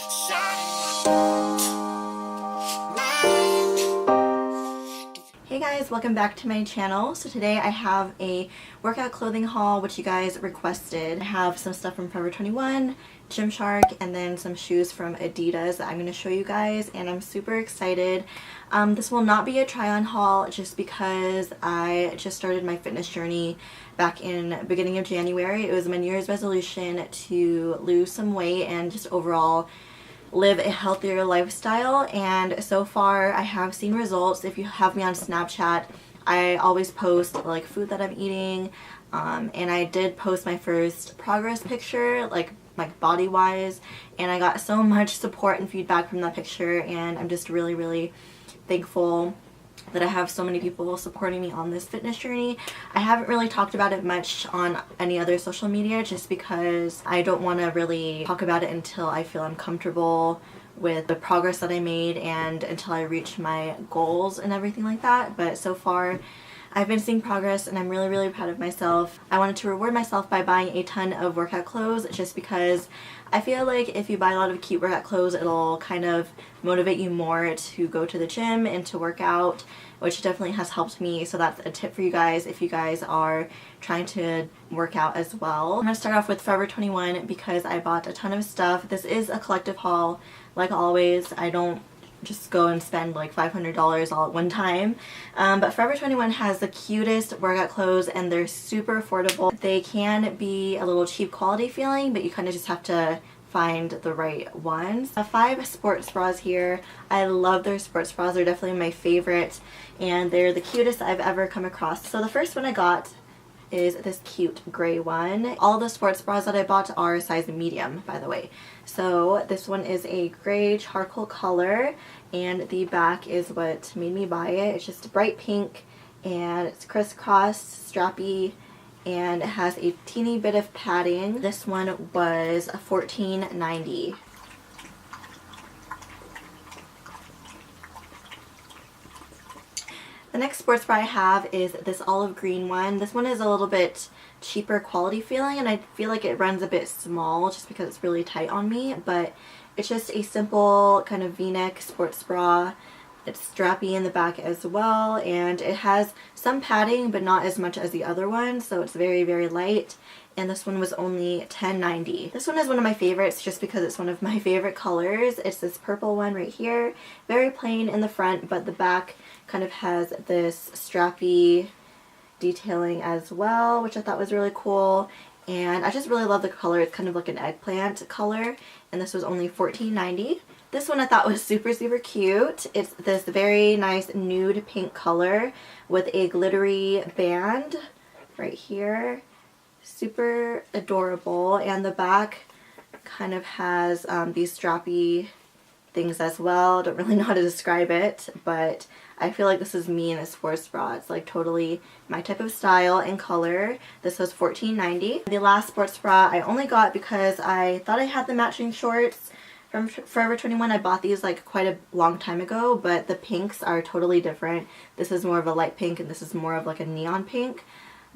Hey guys, welcome back to my channel. So today I have a workout clothing haul which you guys requested. I have some stuff from Forever 21, Gymshark, and then some shoes from Adidas that I'm going to show you guys, and I'm super excited. This will not be a try-on haul just because I just started my fitness journey back in beginning of January. It was my New Year's resolution to lose some weight and just overall live a healthier lifestyle, and so far I have seen results. If you have me on Snapchat, I always post like food that I'm eating, and I did post my first progress picture like body wise, and I got so much support and feedback from that picture, and I'm just really thankful that I have so many people supporting me on this fitness journey. I haven't really talked about it much on any other social media just because I don't want to really talk about it until I feel I'm comfortable with the progress that I made and until I reach my goals and everything like that. But so far I've been seeing progress and I'm really proud of myself. I wanted to reward myself by buying a ton of workout clothes just because I feel like if you buy a lot of cute workout clothes, it'll kind of motivate you more to go to the gym and to work out, which definitely has helped me. So that's a tip for you guys if you guys are trying to work out as well. I'm going to start off with Forever 21 because I bought a ton of stuff. This is a collective haul. Like always, I don't just go and spend like $500 all at one time, but Forever 21 has the cutest workout clothes and they're super affordable. They can be a little cheap quality feeling, but you kind of just have to find the right ones. 5 sports bras here. I love their sports bras. They're definitely my favorite and they're the cutest I've ever come across. So the first one I got is this cute gray one. All the sports bras that I bought are size medium, by the way. So this one is a gray charcoal color and the back is what made me buy it. It's just bright pink and it's crisscross, strappy, and it has a teeny bit of padding. This one was $14.90. The next sports bra I have is this olive green one. This one is a little bit cheaper quality feeling and I feel like it runs a bit small just because it's really tight on me, but it's just a simple kind of v-neck sports bra. It's strappy in the back as well and it has some padding but not as much as the other one, so it's very light, and this one was only $10.90. This one is one of my favorites just because it's one of my favorite colors. It's this purple one right here. Very plain in the front, but the back kind of has this strappy detailing as well, which I thought was really cool. And I just really love the color. It's kind of like an eggplant color, and this was only $14.90. This one I thought was super cute. It's this very nice nude pink color with a glittery band right here. Super adorable, and the back kind of has these strappy things as well. Don't really know how to describe it, but I feel like this is me in a sports bra. It's like totally my type of style and color. This was $14.90. The last sports bra I only got because I thought I had the matching shorts from Forever 21. I bought these like quite a long time ago, but the pinks are totally different. This is more of a light pink and this is more of like a neon pink.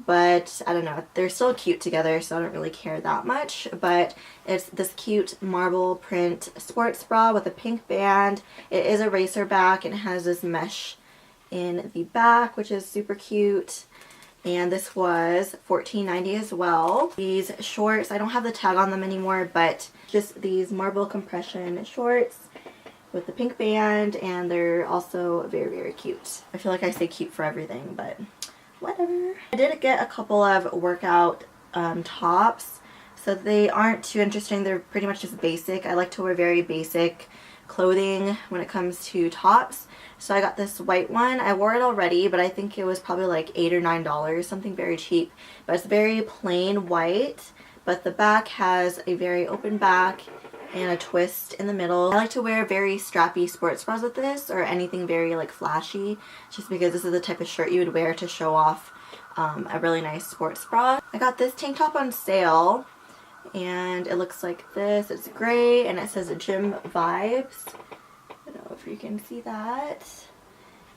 But I don't know, they're still cute together, so I don't really care that much. But it's this cute marble print sports bra with a pink band. It is a racer back and it has this mesh in the back, which is super cute. And this was $14.90 as well. These shorts, I don't have the tag on them anymore, but just these marble compression shorts with the pink band, and they're also very cute. I feel like I say cute for everything, but whatever. I did get a couple of workout tops, so they aren't too interesting. They're pretty much just basic. I like to wear very basic clothing when it comes to tops. So I got this white one. I wore it already, but I think it was probably like $8 or $9, something very cheap. But it's very plain white, but the back has a very open back and a twist in the middle. I like to wear very strappy sports bras with this, or anything very like flashy, just because this is the type of shirt you would wear to show off a really nice sports bra. I got this tank top on sale and it looks like this. It's gray and it says Gym Vibes. I don't know if you can see that.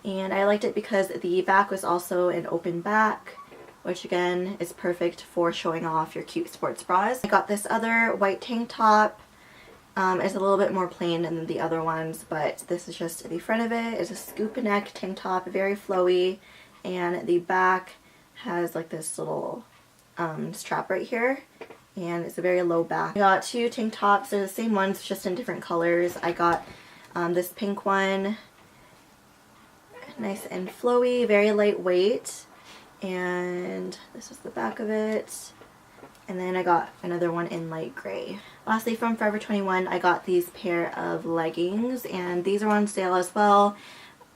And I liked it because the back was also an open back, which again is perfect for showing off your cute sports bras. I got this other white tank top It's a little bit more plain than the other ones, but this is just the front of it. It's a scoop neck tank top, very flowy, and the back has like this little strap right here, and it's a very low back. I got two tank tops. They're the same ones, just in different colors. I got this pink one, nice and flowy, very lightweight, and this is the back of it. And then I got another one in light gray. Lastly, from Forever 21, I got these pair of leggings, and these are on sale as well.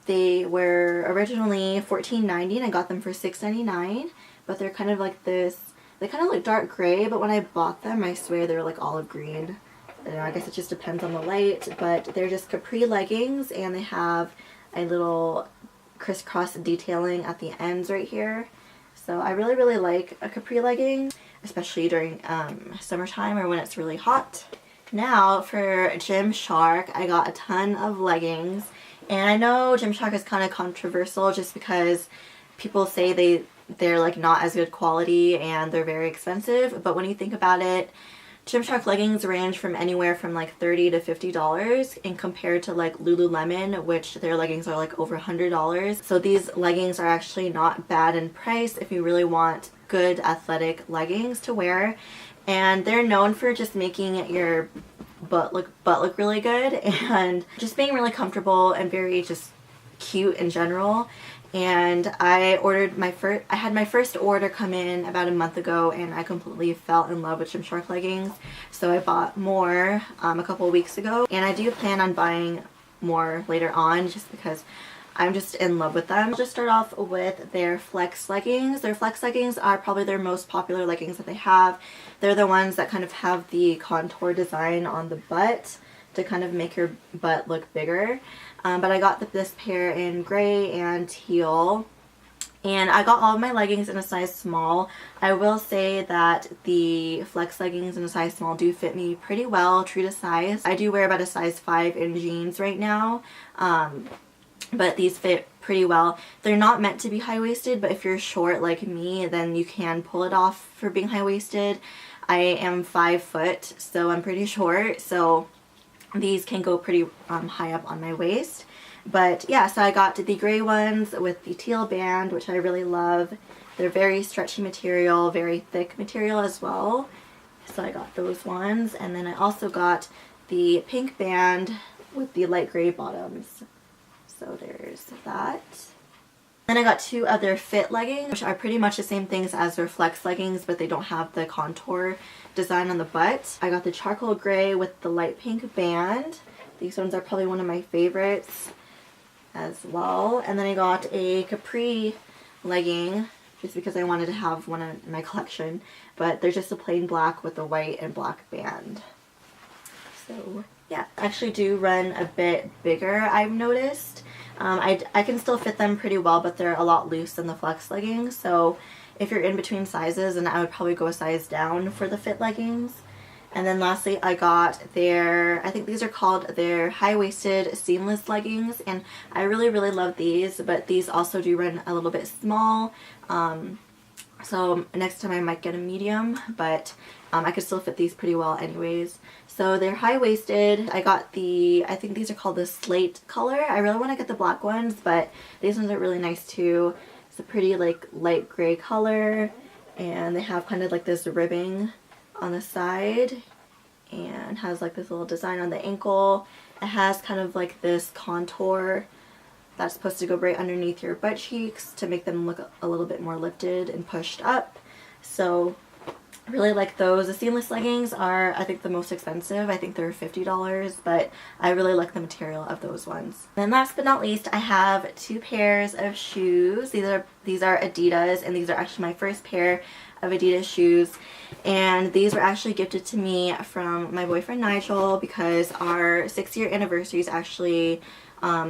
They were originally $14.90 and I got them for $6.99, but they're kind of like this, they kind of look dark gray, but when I bought them, I swear they were like olive green. I don't know, I guess it just depends on the light, but they're just capri leggings, and they have a little crisscross detailing at the ends right here. So I really, really like a capri legging, especially during summertime or when it's really hot. Now for Gymshark, I got a ton of leggings, and I know Gymshark is kind of controversial just because people say they're like not as good quality and they're very expensive, but when you think about it, Gymshark leggings range from anywhere from like $30 to $50, and compared to like Lululemon, which their leggings are like over $100. So these leggings are actually not bad in price if you really want good athletic leggings to wear, and they're known for just making your butt look really good and just being really comfortable and very just cute in general. And I had my first order come in about a month ago, and I completely fell in love with Gymshark leggings, so I bought more a couple of weeks ago, and I do plan on buying more later on just because I'm just in love with them. I'll just start off with their flex leggings. Their flex leggings are probably their most popular leggings that they have. They're the ones that kind of have the contour design on the butt to kind of make your butt look bigger. But I got this pair in gray and teal, and I got all of my leggings in a size small. I will say that the flex leggings in a size small do fit me pretty well, true to size. I do wear about a size 5 in jeans right now, but these fit pretty well. They're not meant to be high-waisted, but if you're short like me, then you can pull it off for being high-waisted. I am 5 foot, so I'm pretty short, so these can go pretty high up on my waist. But yeah, so I got the gray ones with the teal band, which I really love. They're very stretchy material, very thick material as well. So I got those ones. And then I also got the pink band with the light gray bottoms. So there's that. Then I got two other fit leggings, which are pretty much the same things as their flex leggings, but they don't have the contour design on the butt. I got the charcoal gray with the light pink band. These ones are probably one of my favorites as well. And then I got a capri legging just because I wanted to have one in my collection, but they're just a plain black with a white and black band. So yeah, I actually do run a bit bigger, I've noticed. I can still fit them pretty well, but they're a lot loose than the flex leggings, so if you're in between sizes, then I would probably go a size down for the fit leggings. And then lastly, I got I think these are called their high-waisted seamless leggings, and I really, really love these, but these also do run a little bit small, so next time I might get a medium, but I could still fit these pretty well anyways. So they're high-waisted. I got I think these are called the slate color. I really want to get the black ones, but these ones are really nice too. It's a pretty like light gray color, and they have kind of like this ribbing on the side and has like this little design on the ankle. It has kind of like this contour that's supposed to go right underneath your butt cheeks to make them look a little bit more lifted and pushed up. So I really like those. The seamless leggings are, I think, the most expensive. I think they're $50, but I really like the material of those ones. And then last but not least, I have two pairs of shoes. These are Adidas, and these are actually my first pair of Adidas shoes, and these were actually gifted to me from my boyfriend Nigel because our 6-year anniversary is actually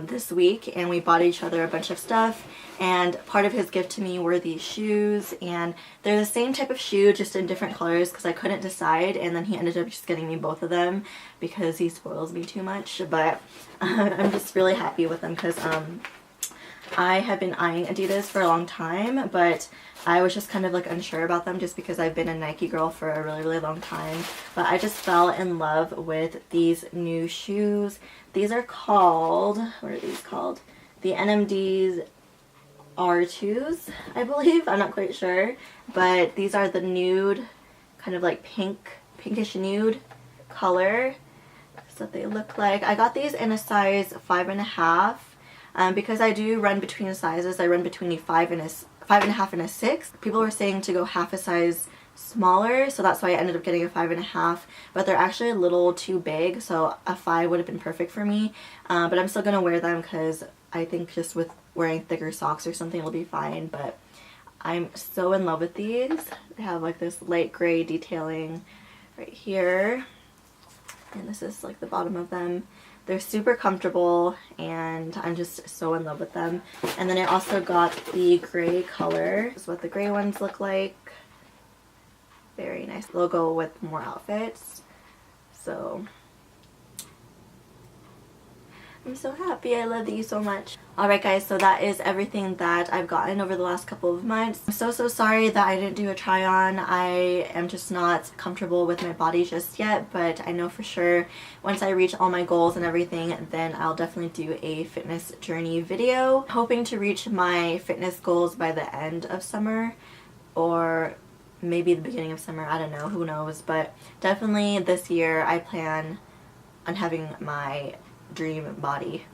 this week, and we bought each other a bunch of stuff, and part of his gift to me were these shoes, and they're the same type of shoe, just in different colors because I couldn't decide, and then he ended up just getting me both of them because he spoils me too much. But I'm just really happy with them because I have been eyeing Adidas for a long time, but I was just kind of like unsure about them just because I've been a Nike girl for a really long time. But I just fell in love with these new shoes. These are called, what are these called? The NMDs R2s, I believe. I'm not quite sure. But these are the nude, kind of like pinkish nude color. That's what they look like. I got these in a size 5.5. Because I do run between sizes. I run between a 5.5 and a 6. People were saying to go half a size smaller, so that's why I ended up getting a 5.5. But they're actually a little too big, so a 5 would have been perfect for me. But I'm still gonna wear them because I think just with wearing thicker socks or something it'll be fine. But I'm so in love with these. They have like this light gray detailing right here, and this is like the bottom of them. They're super comfortable and I'm just so in love with them. And then I also got the gray color. This is what the gray ones look like. Very nice logo with more outfits. So I'm so happy. I love these so much. Alright guys, so that is everything that I've gotten over the last couple of months. I'm so sorry that I didn't do a try on. I am just not comfortable with my body just yet, but I know for sure once I reach all my goals and everything, then I'll definitely do a fitness journey video. Hoping to reach my fitness goals by the end of summer or maybe the beginning of summer. I don't know, who knows, but definitely this year I plan on having my dream body.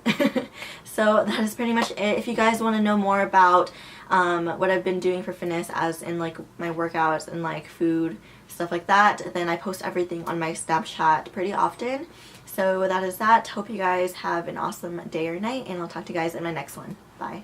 So that is pretty much it. If you guys want to know more about what I've been doing for fitness, as in like my workouts and like food, stuff like that, then I post everything on my Snapchat pretty often. So that is that. Hope you guys have an awesome day or night, and I'll talk to you guys in my next one. Bye.